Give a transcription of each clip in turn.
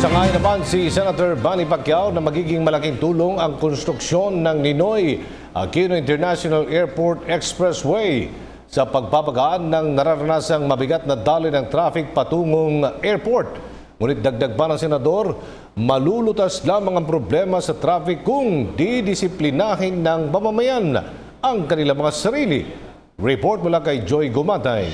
Nagsangay naman si Senator Manny Pacquiao na magiging malaking tulong ang konstruksyon ng Ninoy Aquino International Airport Expressway sa pagpapagaan ng nararanasang mabigat na daloy ng traffic patungong airport. Ngunit dagdag pa ng senador, malulutas lamang ang problema sa traffic kung didisiplinahin ng mamamayan ang kanilang mga sarili. Report mula kay Joy Gumatay.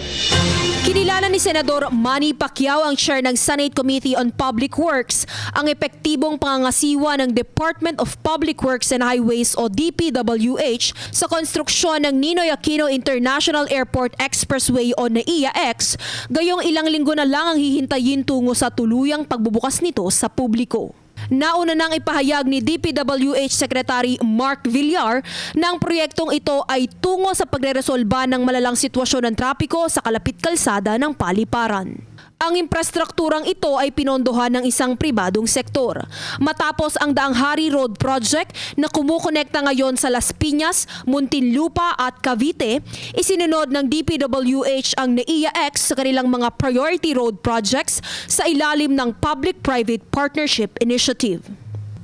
Kinilala ni Senador Manny Pacquiao, ang chair ng Senate Committee on Public Works, ang epektibong pangangasiwa ng Department of Public Works and Highways o DPWH sa konstruksyon ng Ninoy Aquino International Airport Expressway o NAIA-X, gayong ilang linggo na lang ang hihintayin tungo sa tuluyang pagbubukas nito sa publiko. Nauna nang ipahayag ni DPWH Secretary Mark Villar na ang proyektong ito ay tungo sa pagreresolba ng malalang sitwasyon ng trapiko sa kalapit kalsada ng paliparan. Ang infrastrukturang ito ay pinondohan ng isang pribadong sektor. Matapos ang Daang Hari Road Project na kumukonekta ngayon sa Las Piñas, Muntinlupa at Cavite, isinunod ng DPWH ang NAIA-X sa kanilang mga priority road projects sa ilalim ng Public-Private Partnership Initiative.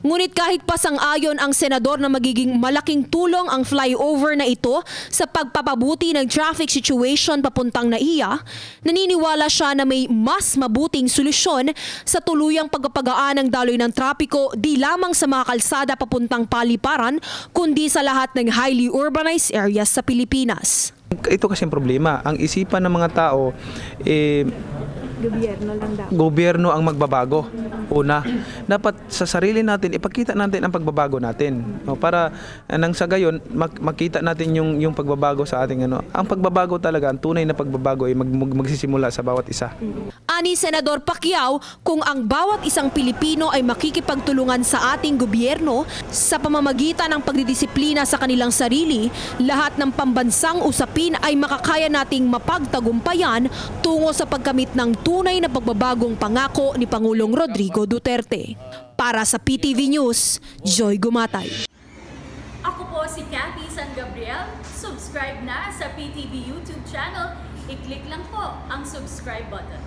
Ngunit kahit pasang-ayon ang senador na magiging malaking tulong ang flyover na ito sa pagpapabuti ng traffic situation papuntang NAIA, naniniwala siya na may mas mabuting solusyon sa tuluyang pagpapagaan ng daloy ng trapiko di lamang sa mga kalsada papuntang paliparan kundi sa lahat ng highly urbanized areas sa Pilipinas. Ito kasi ang problema. Ang isipan ng mga tao, gobyerno ang magbabago. Una, dapat sa sarili natin, ipakita natin ang pagbabago natin. Para nang sa gayon, makita natin yung pagbabago sa ating ano. Ang pagbabago talaga, ang tunay na pagbabago ay magsisimula sa bawat isa. Ani Senador Pacquiao, kung ang bawat isang Pilipino ay makikipagtulungan sa ating gobyerno sa pamamagitan ng pagdidisiplina sa kanilang sarili, lahat ng pambansang usapin ay makakaya nating mapagtagumpayan tungo sa pagkamit ng tunay na pagbabagong pangako ni Pangulong Rodrigo Duterte. Para sa PTV News, Joy Gumatay. Ako po si Cathy San Gabriel. Subscribe na sa PTV YouTube channel. I-click lang po ang subscribe button.